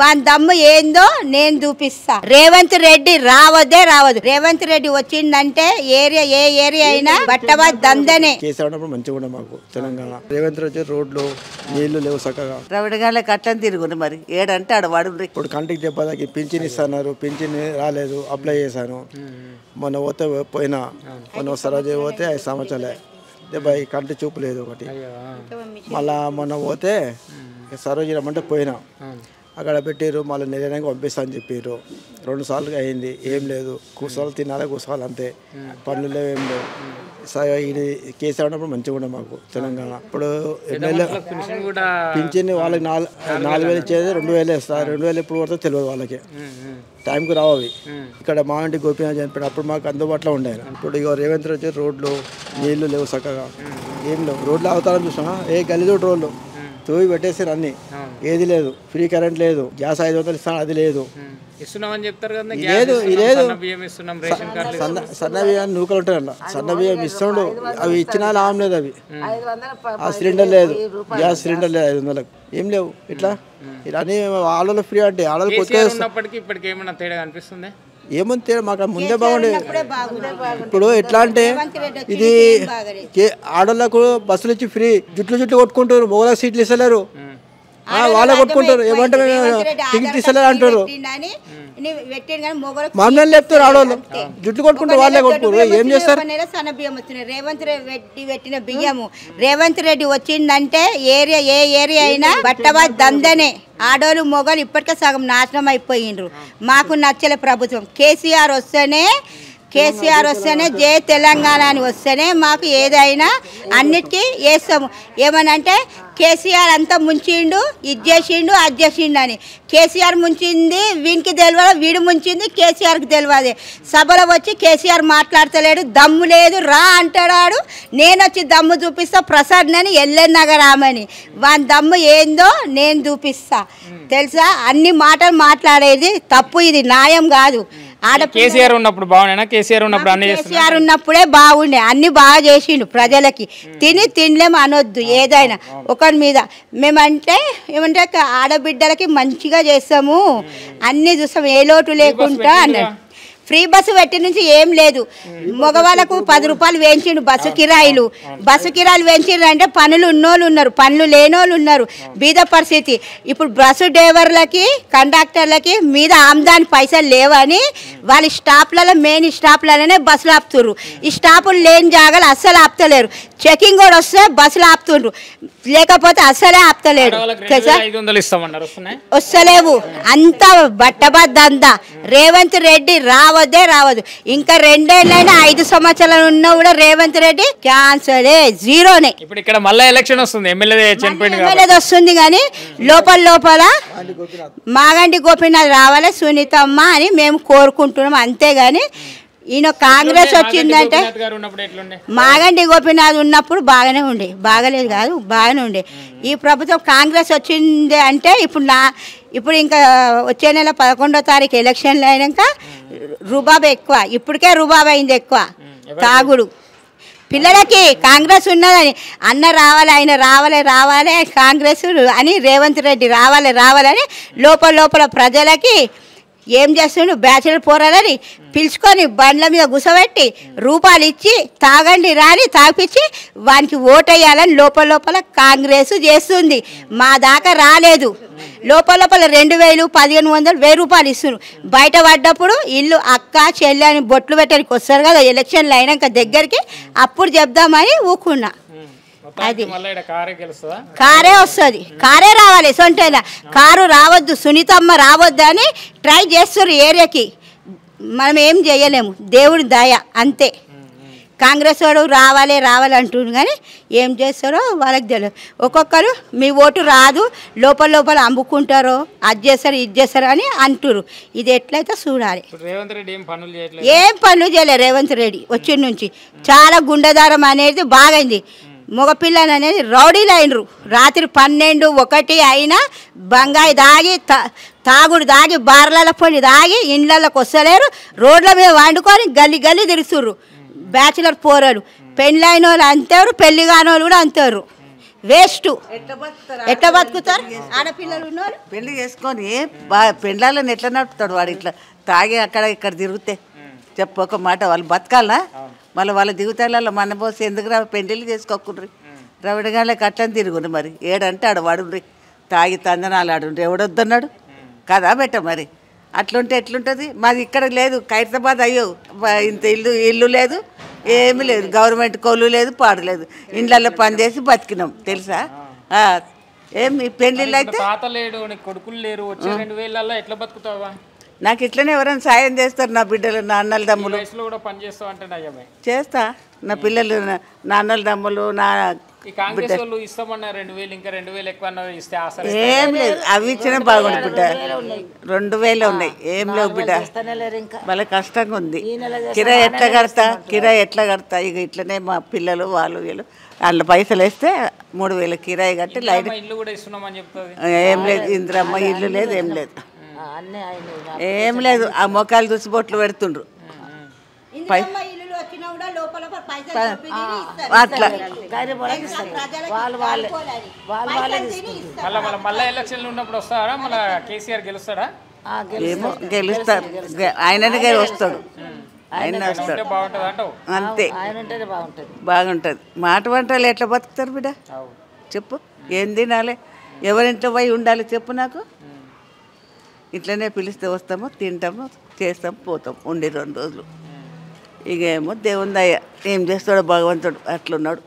వాని దమ్ము ఏందో నేను చూపిస్తా. రేవంత్ రెడ్డి రావద్దే రావద్దు. రేవంత్ రెడ్డి వచ్చిందంటే ఏరియా ఏ ఏరియా అయినా బట్టబాద్ దందనే. కేసీఆర్ మంచిగా ఉండే మాకు తెలంగాణ. రేవంత్ రెడ్డి రోడ్లు నీళ్లు లేవు చక్కగా. రవిడగానే కట్టని తిరుగుంది మరి ఏడంటే ఆడ వాడు. ఇప్పుడు కంటికి దెబ్బకి పింఛన్ ఇస్తున్నారు, పింఛన్ రాలేదు, అప్లై చేశాను. మొన్న పోతే పోయినా, మొన్న సరోజ పోతే 5 సంవత్సరాలే దెబ్బ కంటి చూపు లేదు ఒకటి. మళ్ళా మొన్న పోతే సరోజ రమ్మంటే పోయినా, అక్కడ పెట్టారు. మళ్ళీ నెలకి పంపిస్తా అని చెప్పారు. 2 సార్లు అయింది, ఏం లేదు. కూర్చోవాలి, తినాలి, కూర్చోవాలి అంతే. పనులు లేవు, ఏం లేవు. ఇది కేసీఆర్ ఉన్నప్పుడు మంచిగా ఉండే మాకు తెలంగాణ. ఇప్పుడు ఎమ్మెల్యే పింఛన్ వాళ్ళకి 4,000 ఇచ్చేది 2,000 ఇస్తారు. 2,000 ఎప్పుడు పడుతుందో తెలియదు వాళ్ళకి, టైంకి రావు అవి. ఇక్కడ మా ఇంటి గోపీనాథ్ చనిపోయాడు, అప్పుడు మాకు అందుబాటులో ఉండేది. ఇప్పుడు ఇక రేవంత్ రెడ్డి రోడ్లు నీళ్లు లేవు చక్కగా, ఏం లేవు. రోడ్లు అవతారం చూసినా ఏ గలీజోటి రోడ్లు తోవి పెట్టేసారు అన్ని, ఏది లేదు. ఫ్రీ కరెంట్ లేదు, గ్యాస్ 500 ఇస్తాను అది లేదు. లేదు లేదు. సన్న బియ్యం నూకలు ఉంటాయి అలా, సన్న బియ్యం ఇస్తుండు, అవి ఇచ్చినా లాభం లేదు. అవి ఆ సిలిండర్ లేదు, గ్యాస్ సిలిండర్ లేదు 500లకు, ఏం లేవు. ఇట్లా ఇలా అన్ని ఆడవాళ్ళు ఫ్రీ అంటే ఆడవాళ్ళు కొత్తగా ఏమని తేడా మాకు ముందే బాగుండే. ఇప్పుడు ఎట్లా అంటే ఇది ఆడవాళ్ళకు బస్సులు ఇచ్చి ఫ్రీ, జుట్లు కొట్టుకుంటారు, మొగలకు సీట్లు ఇస్తలేరు, వాళ్ళే కొట్టుకుంటారు. ఏమంటే టికెట్ ఇస్తలేరు అంటారు. మమ్మల్ని చెప్తారు ఆడవాళ్ళు, జుట్లు కొట్టుకుంటారు, వాళ్ళే కొట్టుకుంటారు. ఏం చేస్తారు? సన్న బియ్యం వచ్చినాయి. రేవంత్ రెడ్డి పెట్టిన బియ్యము. రేవంత్ రెడ్డి వచ్చిందంటే ఏరియా ఏ ఏరియా అయినా బట్టబాద్ దందనే. ఆడోళ్ళు మొగలు ఇప్పటికే సగం నాశనం అయిపోయిండ్రు. మాకు నచ్చలే ప్రభుత్వం. కేసీఆర్ వస్తేనే జై తెలంగాణ అని వస్తేనే మాకు ఏదైనా అన్నిటికీ వేస్తాము. ఏమనంటే కేసీఆర్ అంతా ముంచిండు, ఇది చేసిండు, అది చేసిండు అని. కేసీఆర్ ముంచింది వీనికి తెలియదు, వీడు ముంచింది కేసీఆర్కి తెలియదు. సభలో వచ్చి కేసీఆర్ మాట్లాడతలేడు, దమ్ము లేదు, రా అంటాడు. నేను వచ్చి దమ్ము చూపిస్తా, ప్రసాద్ అని ఎల్లెన్నగర్ ఆమెని. వాని దమ్ము ఏందో నేను చూపిస్తా. తెలుసా, అన్ని మాటలు మాట్లాడేది తప్పు, ఇది న్యాయం కాదు. కేసీఆర్ ఉన్నప్పుడు బాగుండేనా? కేసీఆర్ ఉన్నప్పుడే బాగుండే, అన్ని బాగా చేసిండు ప్రజలకి. తినలేము అనొద్దు ఏదైనా ఒకరి మీద. మేమంటే ఏమంటే ఆడబిడ్డలకి మంచిగా చేస్తాము, అన్ని చూస్తాము, ఏ లోటు లేకుండా అన్నాడు. ఫ్రీ బస్సు పెట్టి నుంచి ఏం లేదు. మగవాళ్ళకు 10 రూపాయలు వేయించిండు బస్సు కిరాయిలు. బస్సు కిరాయిలు వేయించిండ్రు అంటే పనులు ఉన్నోళ్ళు ఉన్నారు, పనులు లేనోళ్ళు ఉన్నారు, బీద పరిస్థితి. ఇప్పుడు బస్సు డ్రైవర్లకి కండక్టర్లకి మీద ఆమ్దాని పైసలు లేవని వాళ్ళ స్టాప్లలో మెయిన్ స్టాప్లలోనే బస్సులు ఆపుతుర్రు. ఈ స్టాపులు లేని జాగాలు అస్సలు ఆపుతలేరు. చెకింగ్ కూడా వస్తే బస్సులు ఆపుతుండ్రు, లేకపోతే అస్సలే ఆపుతలేడు. వస్తలేవు, అంతా బట్టబాద్ అంతా. రేవంత్ రెడ్డి రావద్దే రావద్దు. ఇంకా 2 ఏళ్ళైనా 5 సంవత్సరాలు ఉన్నా కూడా రేవంత్ రెడ్డి క్యాన్సలే, జీరోనే. ఇప్పుడు ఇక్కడ మళ్ళీ ఎలక్షన్ వస్తుంది, ఎమ్మెల్యే వస్తుంది కానీ లోపల మాగంటి గోపీనాథ్ రావాలి, సునీతమ్మ అని మేము కోరుకుంటున్నాం. అంతేగాని ఈయన కాంగ్రెస్ వచ్చిందంటే, మాగంటి గోపీనాథ్ ఉన్నప్పుడు బాగానే ఉండే, బాగలేదు కాదు, బాగానే ఉండే. ఈ ప్రభుత్వం కాంగ్రెస్ వచ్చింది అంటే ఇప్పుడు ఇంకా వచ్చే నెల 11వ తారీఖు ఎలక్షన్లు అయినాక రుబాబు ఎక్కువ. ఇప్పటికే రుబాబు అయింది ఎక్కువ, తాగుడు. పిల్లలకి కాంగ్రెస్ ఉన్నదని అన్న రావాలి, ఆయన రావాలి కాంగ్రెస్ అని, రేవంత్ రెడ్డి రావాలని లోపల ప్రజలకి ఏం చేస్తుండు, బ్యాచిలర్ పోరాలని పిలుచుకొని బండ్ల మీద గుసబెట్టి రూపాయలు ఇచ్చి తాగండి రాని తాగిపించి వానికి ఓటేయాలని లోపల కాంగ్రెస్ చేస్తుంది. మా దాకా రాలేదు. లోపల 2,000, 1,500, 1,000 రూపాయలు ఇస్తున్నారు. బయట పడ్డప్పుడు ఇల్లు అక్క చెల్లి అని బొట్లు పెట్టడానికి వస్తారు కదా ఎలక్షన్లు అయినాక దగ్గరికి, అప్పుడు చెప్దామని ఊకున్నా. అది కారే వస్తుంది, కారే రావాలి. సొంతేలా కారు రావద్దు, సునీతమ్మ రావద్దు అని ట్రై చేస్తారు ఏరియాకి. మనం ఏం చేయలేము, దేవుడి దయ అంతే. కాంగ్రెస్ వాడు రావాలి అంటుండు కానీ ఏం చేస్తారో వాళ్ళకి తెలియదు. ఒక్కొక్కరు మీ ఓటు రాదు, లోపల అమ్ముకుంటారో, అది చేస్తారు ఇది చేస్తారు అని అంటారు. ఇది ఎట్లయితే చూడాలి. ఏం పనులు చేయలేదు రేవంత్ రెడ్డి వచ్చిన నుంచి. చాలా గుండెదారం అనేది బాగైంది. మగపిల్లలు అనేది రౌడీలు అయినరు. రాత్రి 12, 1 అయినా బంగాయి దాగి తాగుడు దాగి బార్ల పొడి దాగి ఇండ్లకి వస్తలేరు. రోడ్ల మీద వండుకొని గల్లి తిరుగుతుర్రు. బ్యాచులర్ పోరాడు, పెళ్ళైన వాళ్ళు అంటారు, పెళ్లి కాని వాళ్ళు కూడా అంటారు. వేస్ట్ ఎట్లా బతుకుతారు ఆడపిల్లలు ఉన్నారు. పెళ్లి చేసుకొని పెండ్లాలను ఎట్లా నడుపుతాడు వాడు? ఇట్లా తాగి అక్కడ ఇక్కడ తిరిగితే చెప్పు ఒక మాట, వాళ్ళు బతకాలనా? మళ్ళీ వాళ్ళ దిగుతాయిలలో మన పోసి ఎందుకు పెళ్లిళ్ళు చేసుకోకుండ్రి? రవిడగాళ్ళకి అట్లని తిరుగుండ్రి మరి. ఏడంటే ఆడ వాడుండ్రి, తాగి తందనాలు ఆడుండ్రి. ఎవడొద్దన్నాడు కదా బెట్ట మరి. అట్లుంటే ఎట్లుంటుంది? మాది ఇక్కడ లేదు, ఖైరతాబాద్. అయ్యో ఇంత ఇల్లు లేదు, ఏమీ లేదు, గవర్నమెంట్ కొలు లేదు, పాడు లేదు. ఇండ్లలో పనిచేసి బతికినాం తెలుసా? ఏమి పెళ్ళిళ్ళు అయితే తాత లేడు, నీకు కొడుకులు లేరు, వచ్చే 2000 ఎట్లా బతుకుతావా? నాకు ఇట్లనే ఎవరైనా సాయం చేస్తారు, నా బిడ్డలు, నా అన్నల దమ్ములు. వయసులో కూడా పని చేస్తావు అంటే చేస్తా. నా పిల్లలు, నా అన్నల దమ్ములు, నా ఈ కాంగ్రెస్ వాళ్ళు ఇస్తామన్నా 2000, ఇంకా 2000 ఎక్కువ అన్నారు, ఇస్తే ఆసరా. ఏం లేదు, అవి ఇచ్చినా బాగుంది బిడ్డ. 2000 ఉన్నాయి, ఏం లేవు బిడ్డ. వాళ్ళ కష్టంగా ఉంది. కిరాయి ఎట్లా కడతా? ఇక ఇట్లనే మా పిల్లలు వాళ్ళు వీళ్ళు వాళ్ళ పైసలు వేస్తే 3000 కిరాయి కట్టి లైట్. ఇల్లు కూడా ఇస్తున్నామని చెప్తుంది. ఏం లేదు, ఇంద్రమ్మ ఇల్లు లేదు, ఏం లేదు, ఏం లేదు. ఆ మొక్కలు చూసి బొట్లు పెడుతుండ్రు. అట్లా మళ్ళీ ఎలక్షన్లు ఉన్నప్పుడు వస్తారా? మళ్ళీ కేసీఆర్ గెలుస్తాడా? ఏమో గెలుస్తారు, ఆయననే వస్తాడు, ఆయన వస్తాడు. బాగుంటుంది అంటావు? అంతే, బాగుంటుంది. మాట వంటలు ఎట్లా బతుకుతారు బిడ్డ చెప్పు? ఏం తినాలి? ఎవరింట్లో పోయి ఉండాలి చెప్పు నాకు? ఇట్లనే పిలిస్తే వస్తాము, తింటాము, చేస్తాం, పోతాం, ఉండి 2 రోజులు. ఇక ఏమో దేవుని దయ, ఏం చేస్తాడో భగవంతుడు, అట్లున్నాడు.